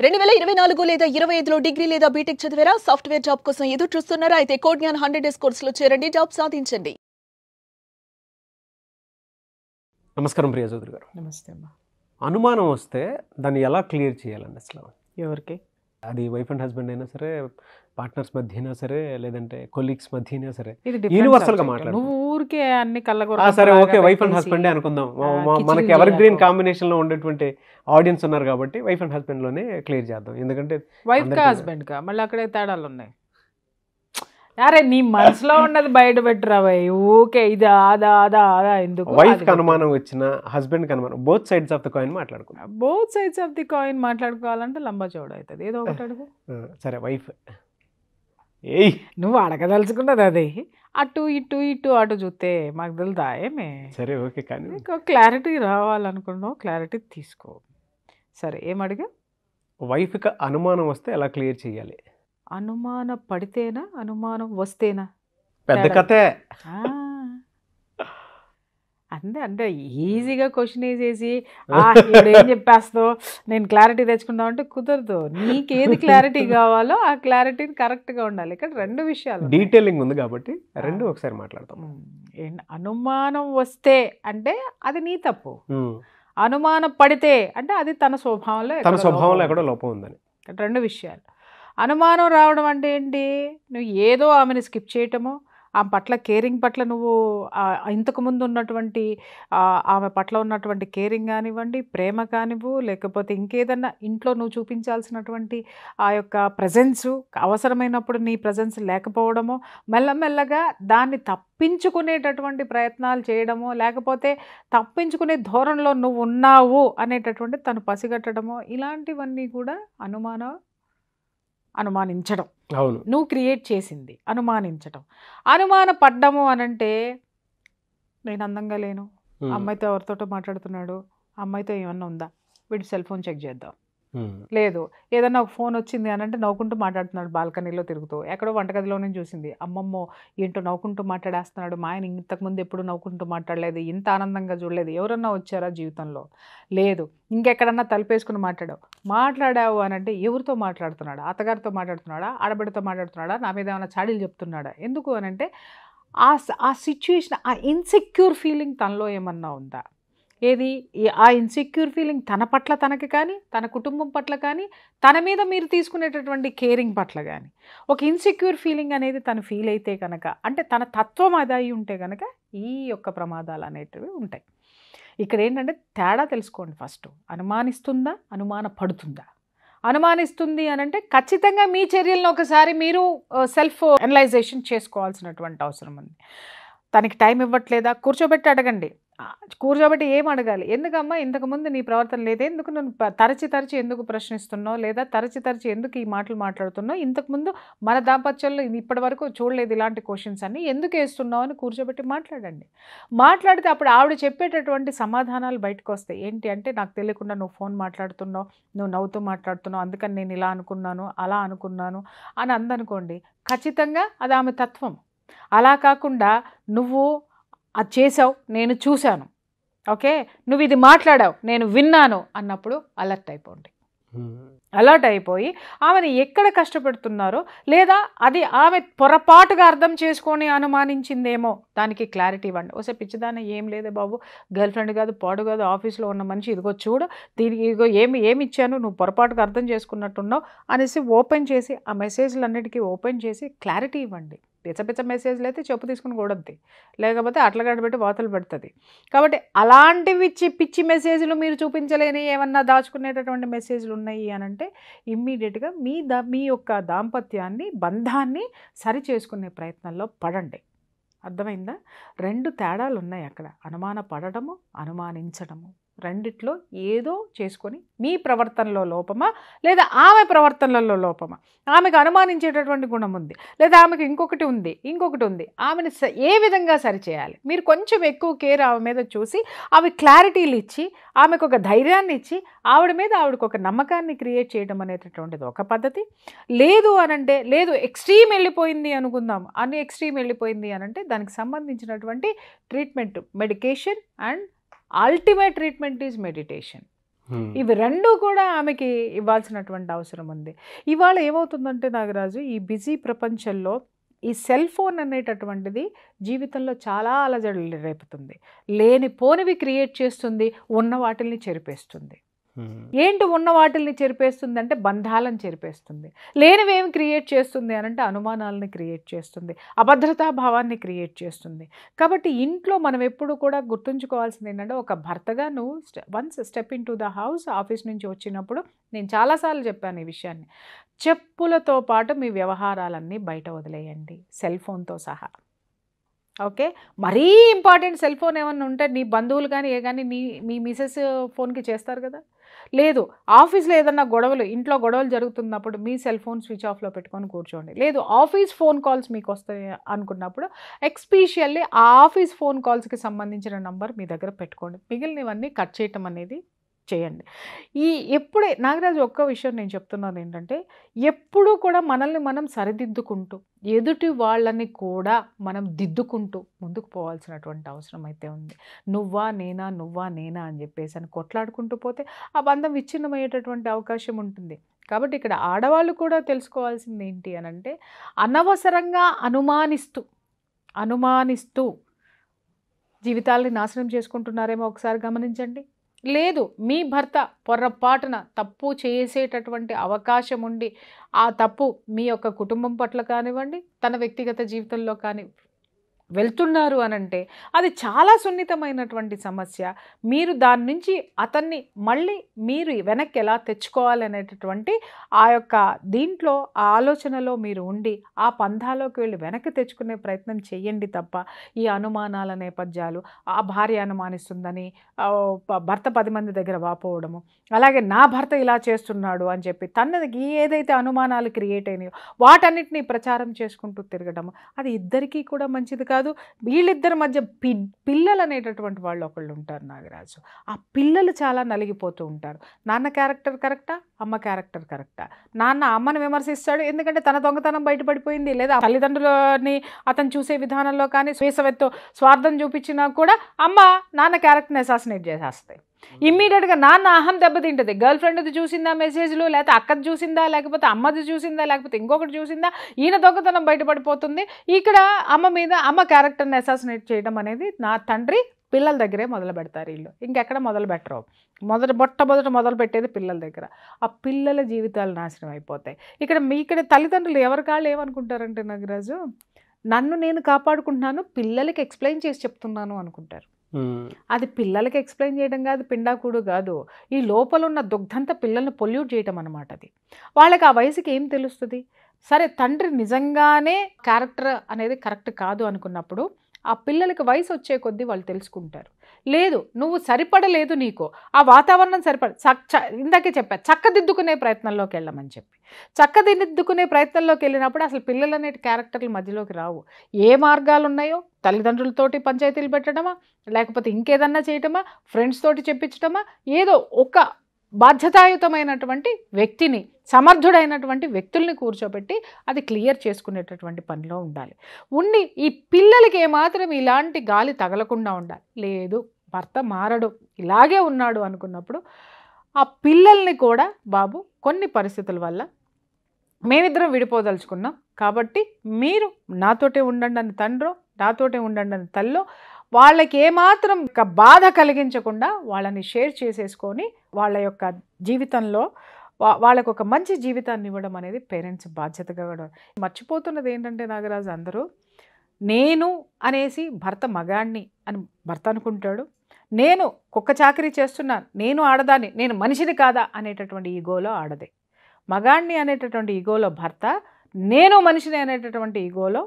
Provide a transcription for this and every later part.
2024 లేదా 25లో డిగ్రీ లేదా బీటెక్ చదివారా? సాఫ్ట్వేర్ జాబ్ కోసం ఎదురు చూస్తున్నారా? అయితే కోడ్ జ్ఞాన్ 100 డేస్ కోర్సులో చేరండి, జాబ్ సాధించండి. నమస్కారం ప్రియ చౌదరి గారు. నమస్తే అమ్మా. అనుమానం వస్తే దాన్ని ఎలా క్లియర్ చేయాలండి అసలు? ఎవరికి? అది వైఫ్ అండ్ హస్బెండ్ అయినా సరే, పార్ట్నర్స్ మధ్య అయినా సరే, లేదంటే కొలీగ్స్ మధ్య అయినా సరే, యూనివర్సల్ గా మాట్లాడు. నువ్వు ఊరికే అన్ని కళ్ళగొర సరే ఓకే, వైఫ్ అండ్ హస్బెండే అనుకుందాం. మనకి ఎవర్ గ్రీన్ కాంబినేషన్ లో ఉండేటువంటి ఆడియన్స్ ఉన్నారు కాబట్టి వైఫ్ అండ్ హస్బెండ్ లోనే క్లియర్ చేద్దాం. ఎందుకంటే వైఫ్ కా హస్బెండ్ కా మళ్ళీ అక్కడే తేడాలు ఉన్నాయి. అరే నీ మనసులో ఉన్నది బయట పెట్టురాబాయ్. ఊకే ఇది ఆదా ఆదా ఆదా ఎందుకు? వైఫ్ కి అనుమానం వచ్చిన హస్బెండ్ కి అనుమానం, both sides of the coin మాట్లాడుకున్నాం. Both sides of the coin మాట్లాడుకోవాలంటే లంబా చౌడ అవుతుంది. ఏదో ఒకటి అడుగు. సరే వైఫ్, నువ్వు అడగదలుచుకున్నది అది. అటు ఇటు ఇటు అటు చూస్తే మాకు తెలుదా ఏమే? సరే ఓకే, కానీ క్లారిటీ రావాలనుకున్నావు, క్లారిటీ తీసుకో. సరే ఏమడిగా? వైఫ్ కి అనుమానం వస్తే ఎలా క్లియర్ చేయాలి? అనుమానం పడితేనా అనుమానం వస్తేనా? పెద్ద కథే. అంటే ఈజీగా క్వశ్చన్ వేసేసి ఏం చెప్పేస్తావు, నేను క్లారిటీ తెచ్చుకుందాం అంటే కుదరదు. నీకేది క్లారిటీ కావాలో ఆ క్లారిటీని కరెక్ట్గా ఉండాలి. ఇక్కడ రెండు విషయాలు డీటెయిలింగ్ ఉంది కాబట్టి రెండు ఒకసారి మాట్లాడతాం. అనుమానం వస్తే అంటే అది నీ తప్పు, అనుమానం పడితే అంటే అది తన స్వభావంలో ఎక్కడో లోపం ఉందని. రెండు విషయాలు. అనుమానం రావడం అంటే ఏంటి? నువ్వు ఏదో ఆమెను స్కిప్ చేయటమో, ఆమె పట్ల కేరింగ్ పట్ల నువ్వు ఇంతకుముందు ఉన్నటువంటి ఆమె పట్ల ఉన్నటువంటి కేరింగ్ కానివ్వండి, ప్రేమ కానివ్వు, లేకపోతే ఇంకేదన్నా ఇంట్లో నువ్వు చూపించాల్సినటువంటి ఆ యొక్క ప్రజెన్సు, అవసరమైనప్పుడు నీ ప్రజెన్స్ లేకపోవడమో, మెల్లమెల్లగా దాన్ని తప్పించుకునేటటువంటి ప్రయత్నాలు చేయడమో, లేకపోతే తప్పించుకునే ధోరణిలో నువ్వు ఉన్నావు అనేటటువంటి తను పసిగట్టడమో, ఇలాంటివన్నీ కూడా అనుమానించడం. అవును, నువ్వు క్రియేట్ చేసింది అనుమానించడం. అనుమానపడ్డము అనంటే నేను అందంగా లేను, అమ్మాయితో ఎవరితోటో మాట్లాడుతున్నాడు, అమ్మాయితో ఏమన్నా ఉందా, వీడి సెల్ ఫోన్ చెక్ చేద్దాం. లేదు, ఏదన్నా ఒక ఫోన్ వచ్చింది అని అంటే నవ్వుకుంటూ మాట్లాడుతున్నాడు, బాల్కనీలో తిరుగుతూ. ఎక్కడో వంటగదిలోనే చూసింది, అమ్మమ్మో ఏంటో నవ్వుకుంటూ మాట్లాడేస్తున్నాడు, మా ఆయన ఇంతకుముందు ఎప్పుడు నవ్వుకుంటూ మాట్లాడలేదు, ఇంత ఆనందంగా చూడలేదు, ఎవరన్నా వచ్చారా జీవితంలో? లేదు. ఇంకెక్కడన్నా తలుపేసుకుని మాట్లాడావు అని అంటే ఎవరితో మాట్లాడుతున్నాడా? అత్తగారితో మాట్లాడుతున్నాడా? ఆడబిడ్డతో మాట్లాడుతున్నాడా? నా మీద ఏమైనా చాడీలు చెప్తున్నాడా? ఎందుకు అని అంటే ఆ సిచ్యువేషన్, ఆ ఇన్సెక్యూర్ ఫీలింగ్ తనలో ఏమన్నా ఉందా? ఏది ఆ ఇన్సెక్యూర్ ఫీలింగ్ తన పట్ల తనకి కానీ, తన కుటుంబం పట్ల కానీ, తన మీద మీరు తీసుకునేటటువంటి కేరింగ్ పట్ల కానీ ఒక ఇన్సెక్యూర్ ఫీలింగ్ అనేది తను ఫీల్ అయితే కనుక, అంటే తన తత్వం అది అయి ఉంటే కనుక ఈ యొక్క ప్రమాదాలు అనేటివి ఉంటాయి. ఇక్కడ ఏంటంటే తేడా తెలుసుకోండి. ఫస్ట్ అనుమానిస్తుందా, అనుమానపడుతుందా? అనుమానిస్తుంది అని అంటే ఖచ్చితంగా మీ చర్యలను ఒకసారి మీరు సెల్ఫ్ అనలైజేషన్ చేసుకోవాల్సినటువంటి అవసరం ఉంది. తనకి టైం ఇవ్వట్లేదా? కూర్చోబెట్టి అడగండి. కూర్చోబెట్టి ఏం అడగాలి? ఎందుకమ్మా ఇంతకుముందు నీ ప్రవర్తన లేదే, ఎందుకు నన్ను తరచి ఎందుకు ప్రశ్నిస్తున్నావు, లేదా తరచి ఎందుకు ఈ మాటలు మాట్లాడుతున్నావు, ఇంతకుముందు మన దాంపత్యంలో ఇప్పటి వరకు చూడలేదు ఇలాంటి క్వశ్చన్స్ అన్ని, ఎందుకు వేస్తున్నావు అని కూర్చోబెట్టి మాట్లాడండి. మాట్లాడితే అప్పుడు ఆవిడ చెప్పేటటువంటి సమాధానాలు బయటకు వస్తాయి. ఏంటి అంటే, నాకు తెలియకుండా నువ్వు ఫోన్ మాట్లాడుతున్నావు, నువ్వు నవ్వుతూ మాట్లాడుతున్నావు, అందుకని నేను ఇలా అనుకున్నాను, అలా అనుకున్నాను అని అందనుకోండి, ఖచ్చితంగా అది ఆమె తత్వం. అలా కాకుండా నువ్వు అది చేసావు, నేను చూశాను, ఓకే, నువ్వు ఇది మాట్లాడావు, నేను విన్నాను అన్నప్పుడు అలర్ట్ అయిపోండి. అలర్ట్ అయిపోయి ఆమెను ఎక్కడ కష్టపెడుతున్నారో, లేదా అది ఆమె పొరపాటుగా అర్థం చేసుకొని అనుమానించిందేమో దానికి క్లారిటీ ఇవ్వండి. ఓసే పిచ్చిదాన్ని, ఏం లేదే బాబు, గర్ల్ ఫ్రెండ్ కాదు, పాడు కాదు, ఆఫీస్లో ఉన్న మనిషి, ఇదిగో చూడు, దీనికి ఇదిగో ఏమి ఇచ్చాను, నువ్వు పొరపాటుగా అర్థం చేసుకున్నట్టున్నావు అనేసి ఓపెన్ చేసి ఆ మెసేజ్లన్నిటికీ ఓపెన్ చేసి క్లారిటీ ఇవ్వండి. పిచ్చ మెసేజ్లు అయితే చెప్పు తీసుకుని కూడద్ది, లేకపోతే అట్ల గడబెట్టి వాతలు పెడుతుంది. కాబట్టి అలాంటివి పిచ్చి మెసేజ్లు మీరు చూపించలేని ఏమన్నా దాచుకునేటటువంటి మెసేజ్లు ఉన్నాయి అని అంటే ఇమ్మీడియట్గా మీ యొక్క దాంపత్యాన్ని, బంధాన్ని సరి చేసుకునే ప్రయత్నంలో పడండి. అర్థమైందా? రెండు తేడాలు ఉన్నాయి అక్కడ. అనుమాన పడటము, అనుమానించడము, రెండిట్లో ఏదో చేసుకొని మీ ప్రవర్తనలో లోపమా, లేదా ఆమె ప్రవర్తనలో లోపమా? ఆమెకు అనుమానించేటటువంటి గుణం ఉంది, లేదా ఆమెకు ఇంకొకటి ఉంది, ఆమెను ఏ విధంగా సరిచేయాలి? మీరు కొంచెం ఎక్కువ కేర్ ఆమె మీద చూసి అవి క్లారిటీలు ఇచ్చి, ఆమెకు ఒక ధైర్యాన్ని ఇచ్చి, ఆవిడకు ఒక నమ్మకాన్ని క్రియేట్ చేయడం అనేటటువంటిది ఒక పద్ధతి. లేదు అనంటే, లేదు ఎక్స్ట్రీమ్ వెళ్ళిపోయింది అనుకుందాం, ఎక్స్ట్రీమ్ వెళ్ళిపోయింది అనంటే దానికి సంబంధించినటువంటి treatment, medication, and ultimate treatment is meditation. ఇవి రెండు కూడా ఆమెకి ఇవ్వాల్సినటువంటి అవసరం ఉంది. ఇవాళ ఏమవుతుందంటే నాగరాజు, ఈ బిజీ ప్రపంచంలో ఈ సెల్ ఫోన్ అనేటటువంటిది జీవితంలో చాలా అలజడులు రేపుతుంది, లేనిపోనివి క్రియేట్ చేస్తుంది, ఉన్న వాటిల్ని చెరిపేస్తుంది. ఏంటి ఉన్న వాటిల్ని చెరిపేస్తుంది అంటే బంధాలను చెరిపేస్తుంది. లేనివి ఏమి క్రియేట్ చేస్తుంది అని అంటే అనుమానాలని క్రియేట్ చేస్తుంది, అభద్రతా భావాన్ని క్రియేట్ చేస్తుంది. కాబట్టి ఇంట్లో మనం ఎప్పుడు కూడా గుర్తుంచుకోవాల్సింది ఏంటంటే, ఒక భర్తగా నువ్వు once step in to the house, office నుంచి వచ్చినప్పుడు నేను చాలాసార్లు చెప్పాను ఈ విషయాన్ని, చెప్పులతో పాటు మీ వ్యవహారాలన్నీ బయట వదిలేయండి, సెల్ ఫోన్తో సహా. ఓకే, మరీ ఇంపార్టెంట్ సెల్ ఫోన్ ఏమన్నా ఉంటే నీ బంధువులు కానీ కానీ మీ మిసెస్ ఫోన్కి చేస్తారు కదా. లేదు, ఆఫీస్లో ఏదన్నా గొడవలు, ఇంట్లో గొడవలు జరుగుతున్నప్పుడు మీ సెల్ ఫోన్ స్విచ్ ఆఫ్లో పెట్టుకొని కూర్చోండి. లేదు, ఆఫీస్ ఫోన్ కాల్స్ మీకు వస్తాయి అనుకున్నప్పుడు ఎక్స్పెషల్లీ ఆ ఆఫీస్ ఫోన్ కాల్స్కి సంబంధించిన నంబర్ మీ దగ్గర పెట్టుకోండి. మిగిలినవన్నీ కట్ చేయటం అనేది చేయండి. ఎప్పుడే నాగరాజు ఒక్క విషయం నేను చెప్తున్నాను ఏంటంటే, ఎప్పుడూ కూడా మనల్ని మనం సరిదిద్దుకుంటూ, ఎదుటి వాళ్ళని కూడా మనం దిద్దుకుంటూ ముందుకు పోవాల్సినటువంటి అవసరం అయితే ఉంది. నువ్వా నేనా అని చెప్పేసి అని కొట్లాడుకుంటూ పోతే ఆ బంధం విచ్ఛిన్నమయ్యేటటువంటి అవకాశం ఉంటుంది. కాబట్టి ఇక్కడ ఆడవాళ్ళు కూడా తెలుసుకోవాల్సింది ఏంటి అని అంటే, అనవసరంగా అనుమానిస్తూ జీవితాలని నాశనం చేసుకుంటున్నారేమో ఒకసారి గమనించండి. లేదు, మీ భర్త పొరపాటున తప్పు చేసేటటువంటి అవకాశం ఉండి ఆ తప్పు మీ యొక్క కుటుంబం పట్ల కానివ్వండి, తన వ్యక్తిగత జీవితంలో కానీ వెళ్తున్నారు అనంటే అది చాలా సున్నితమైనటువంటి సమస్య. మీరు దాని నుంచి అతన్ని మళ్ళీ మీరు వెనక్కి ఎలా తెచ్చుకోవాలనేటటువంటి ఆ యొక్క దీంట్లో ఆ ఆలోచనలో మీరు ఉండి ఆ పంథాలోకి వెళ్ళి వెనక్కి తెచ్చుకునే ప్రయత్నం చేయండి తప్ప, ఈ అనుమానాల నేపథ్యాలు, ఆ భార్య అనుమానిస్తుందని భర్త 10 మంది దగ్గర వాపోవడము, అలాగే నా భర్త ఇలా చేస్తున్నాడు అని చెప్పి తనకి ఏదైతే అనుమానాలు క్రియేట్ అయినాయో వాటన్నిటినీ ప్రచారం చేసుకుంటూ తిరగడము, అది ఇద్దరికీ కూడా మంచిది కాదు. వీళ్ళిద్దరి మధ్య పిల్లలు అనేటటువంటి వాళ్ళు ఒకళ్ళు ఉంటారు నాగరాజు. ఆ పిల్లలు చాలా నలిగిపోతూ ఉంటారు. నాన్న క్యారెక్టర్ కరెక్టా, అమ్మ క్యారెక్టర్ కరెక్టా? నాన్న అమ్మను విమర్శిస్తాడు ఎందుకంటే తన దొంగతనం బయటపడిపోయింది, లేదా తల్లిదండ్రులని అతను చూసే విధానంలో కానీ స్వేసవెత్తో స్వార్థం చూపించినా కూడా అమ్మ నాన్న క్యారెక్టర్ని అసాసినేట్ చేసేస్తాయి. ఇమ్మీడియట్గా నాన్న అహం దెబ్బతింటుంది. గర్ల్ ఫ్రెండ్ది చూసిందా మెసేజ్లు, లేకపోతే అక్కది చూసిందా, లేకపోతే అమ్మది చూసిందా, లేకపోతే ఇంకొకటి చూసిందా, ఈయన దొంగతనం బయటపడిపోతుంది. ఇక్కడ అమ్మ క్యారెక్టర్ని అసాసినేట్ చేయడం అనేది నా తండ్రి పిల్లల దగ్గరే మొదలు పెడతారు. వీళ్ళు ఇంకెక్కడ మొదలు పెట్టరు. మొట్టమొదట మొదలు పెట్టేది పిల్లల దగ్గర. ఆ పిల్లల జీవితాలు నాశనం అయిపోతాయి. ఇక్కడ తల్లిదండ్రులు ఎవరి కాళ్ళు ఏమనుకుంటారంటే నాగరాజు, నన్ను నేను కాపాడుకుంటున్నాను, పిల్లలకి ఎక్స్ప్లెయిన్ చేసి చెప్తున్నాను అనుకుంటారు. అది పిల్లలకి ఎక్స్ప్లెయిన్ చేయడం కాదు, పిండాకుడు కాదు, ఈ లోపల ఉన్న దుగ్ధంతా పిల్లల్ని పొల్యూట్ చేయటం అనమాట. అది వాళ్ళకి ఆ వయసుకి ఏం తెలుస్తుంది? సరే, తండ్రి నిజంగానే క్యారెక్టర్ అనేది కరెక్ట్ కాదు అనుకున్నప్పుడు ఆ పిల్లలకి వయసు వచ్చే కొద్దీ వాళ్ళు తెలుసుకుంటారు. లేదు, నువ్వు సరిపడలేదు, నీకు ఆ వాతావరణం ఇందాకే చెప్పా, చక్కదిద్దుకునే ప్రయత్నంలోకి వెళ్ళమని చెప్పి. చక్కదిద్దుకునే ప్రయత్నంలోకి వెళ్ళినప్పుడు అసలు పిల్లలు అనే క్యారెక్టర్లు మధ్యలోకి రావు. ఏ మార్గాలు ఉన్నాయో తల్లిదండ్రులతోటి పంచాయతీలు పెట్టడమా, లేకపోతే ఇంకేదన్నా చేయటమా, ఫ్రెండ్స్ తోటి చెప్పించడమా, ఏదో ఒక బాధ్యతాయుతమైనటువంటి వ్యక్తిని, సమర్థుడైనటువంటి వ్యక్తుల్ని కూర్చోబెట్టి అది క్లియర్ చేసుకునేటటువంటి పనిలో ఉండాలి. ఈ పిల్లలకి ఏమాత్రం ఇలాంటి గాలి తగలకుండా ఉండాలి. లేదు, భర్త మారడు, ఇలాగే ఉన్నాడు అనుకున్నప్పుడు ఆ పిల్లల్ని కూడా, బాబు కొన్ని పరిస్థితుల వల్ల మేమిద్దరం విడిపోదలుచుకున్నాం కాబట్టి మీరు నాతోటే ఉండండి అని తండ్రో, నాతోటే ఉండండి అని తల్లో, వాళ్ళకి ఏమాత్రం బాధ కలిగించకుండా వాళ్ళని షేర్ చేసేసుకొని వాళ్ళ యొక్క జీవితంలో వాళ్ళకు ఒక మంచి జీవితాన్ని ఇవ్వడం అనేది పేరెంట్స్ బాధ్యతగా కూడా. మర్చిపోతున్నది ఏంటంటే నాగరాజు, అందరూ నేను అనేసి భర్త మగాణ్ణి అని భర్త అనుకుంటాడు, నేను కుక్క చాకరీ చేస్తున్నాను, నేను ఆడదాన్ని, నేను మనిషిని కాదా అనేటటువంటి ఈగోలో ఆడదే. మగాణ్ణి అనేటటువంటి ఈగోలో భర్త, నేను మనిషిని అనేటటువంటి ఈగోలో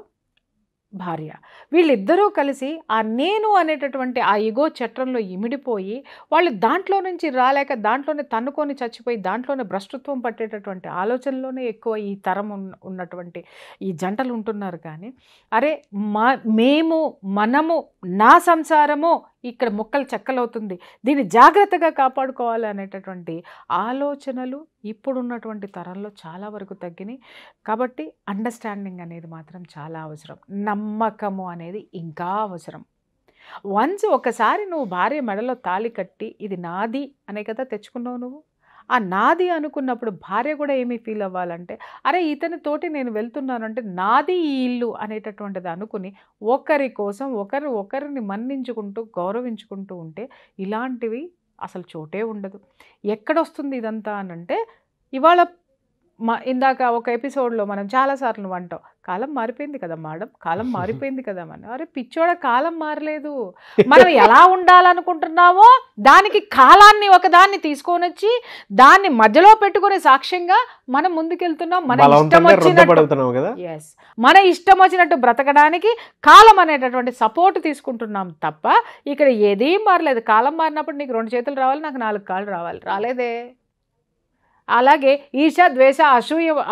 భార్య. వీళ్ళిద్దరూ కలిసి ఆ నేను అనేటటువంటి ఆ ఈగో చట్రంలో ఇమిడిపోయి వాళ్ళు దాంట్లో నుంచి రాలేక దాంట్లోనే తన్నుకొని చచ్చిపోయి దాంట్లోనే భ్రష్టత్వం పట్టేటటువంటి ఆలోచనలోనే ఎక్కువ ఈ తరం ఉన్నటువంటి ఈ జంటలు ఉంటున్నారు. కానీ అరే మనము నా సంసారము ఇక్కడ ముక్కలు చెక్కలవుతుంది, దీన్ని జాగ్రత్తగా కాపాడుకోవాలి అనేటటువంటి ఆలోచనలు ఇప్పుడున్నటువంటి తరంలో చాలా వరకు తగ్గినాయి. కాబట్టి అండర్స్టాండింగ్ అనేది మాత్రం చాలా అవసరం, నమ్మకము అనేది ఇంకా అవసరం. వన్స్ ఒకసారి నువ్వు భార్య మెడలో తాళి కట్టి ఇది నాది అనే కదా తెచ్చుకున్నావు నువ్వు. ఆ నాది అనుకున్నప్పుడు భార్య కూడా ఏమీ ఫీల్ అవ్వాలంటే, అరే ఇతని తోటి నేను వెళ్తున్నాను అంటే నాది ఈ ఇల్లు అనేటటువంటిది అనుకుని ఒకరి కోసం ఒకరిని మన్నించుకుంటూ గౌరవించుకుంటూ ఉంటే ఇలాంటివి అసలు చోటే ఉండదు. ఎక్కడొస్తుంది ఇదంతా అనంటే, ఇవాళ ఇందాక ఒక ఎపిసోడ్లో మనం చాలాసార్లు అంటాం, కాలం మారిపోయింది కదా మేడం, కాలం మారిపోయింది కదా మనం. అరే పిచ్చోడ, కాలం మారలేదు. మనం ఎలా ఉండాలనుకుంటున్నామో దానికి కాలాన్ని ఒకదాన్ని తీసుకొని వచ్చి దాన్ని మధ్యలో పెట్టుకునే సాక్ష్యంగా మనం ముందుకెళ్తున్నాం. మన ఇష్టం వచ్చినట్టు మన ఇష్టం వచ్చినట్టు బ్రతకడానికి కాలం అనేటటువంటి సపోర్ట్ తీసుకుంటున్నాం తప్ప ఇక్కడ ఏదీ మారలేదు. కాలం మారినప్పుడు నీకు 2 చేతులు రావాలి, నాకు 4 కాళ్ళు రావాలి, రాలేదే. అలాగే ఈర్ష, ద్వేష,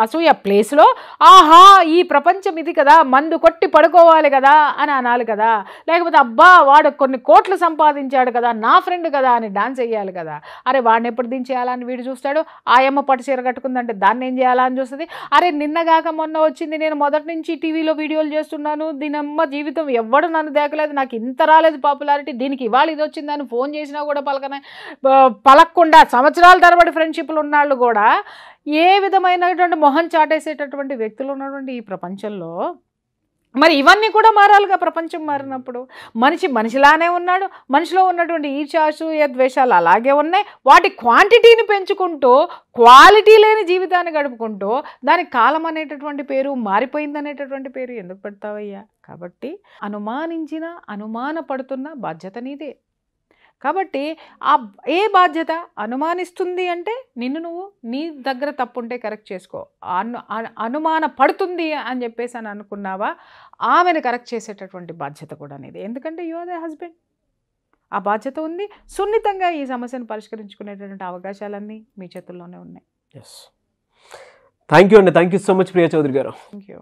అసూయ ప్లేస్లో ఆహా ఈ ప్రపంచం ఇది కదా, మందు కొట్టి పడుకోవాలి కదా అని అనాలి కదా, లేకపోతే అబ్బా వాడు కొన్ని కోట్లు సంపాదించాడు కదా, నా ఫ్రెండ్ కదా అని డాన్స్ వేయాలి కదా. అరే వాడిని ఎప్పుడు దించేయాలని వీడు చూస్తాడు, ఆయమ్మ పట్టు చీర కట్టుకుందంటే దాన్ని ఏం చేయాలా అని చూస్తుంది. అరే నిన్నగాక మొన్న వచ్చింది, నేను మొదటి నుంచి టీవీలో వీడియోలు చేస్తున్నాను, దీనమ్మ జీవితం ఎవ్వడు నన్ను దేకలేదు, నాకు ఇంత రాలేదు పాపులారిటీ, దీనికి ఇవాళ ఇది వచ్చిందని ఫోన్ చేసినా కూడా పలకకుండా సంవత్సరాల తరబడి ఫ్రెండ్షిప్లు ఉన్నాళ్ళు కూడా ఏ విధమైనటువంటి మొహం చాటేసేటటువంటి వ్యక్తులు ఉన్నటువంటి ఈ ప్రపంచంలో మరి ఇవన్నీ కూడా మారాలిగా. ప్రపంచం మారినప్పుడు మనిషిలానే ఉన్నాడు, మనిషిలో ఉన్నటువంటి ఈర్ష్య, అసూయ, ద్వేషాలు అలాగే ఉన్నాయి. వాటి క్వాంటిటీని పెంచుకుంటూ క్వాలిటీ లేని జీవితాన్ని గడుపుకుంటూ దానికి కాలం అనేటటువంటి పేరు, మారిపోయింది అనేటటువంటి పేరు ఎందుకు పెడతావయ్యా? కాబట్టి అనుమానపడుతున్న బాధ్యత నీదే. కాబట్టి ఏ బాధ్యత అనుమానిస్తుంది అంటే నిన్ను నువ్వు నీ దగ్గర తప్పుంటే కరెక్ట్ చేసుకో. అనుమాన పడుతుంది అని చెప్పేసి అని అనుకున్నావా, ఆమెను కరెక్ట్ చేసేటటువంటి బాధ్యత కూడా నీది. ఎందుకంటే యు ఆర్ ద హస్బెండ్. ఆ బాధ్యత ఉంది. సున్నితంగా ఈ సమస్యను పరిష్కరించుకునేటటువంటి అవకాశాలన్నీ మీ చేతుల్లోనే ఉన్నాయి. థ్యాంక్ యూ అండి. Thank you so much Priya Chaudhary గారు. Thank you.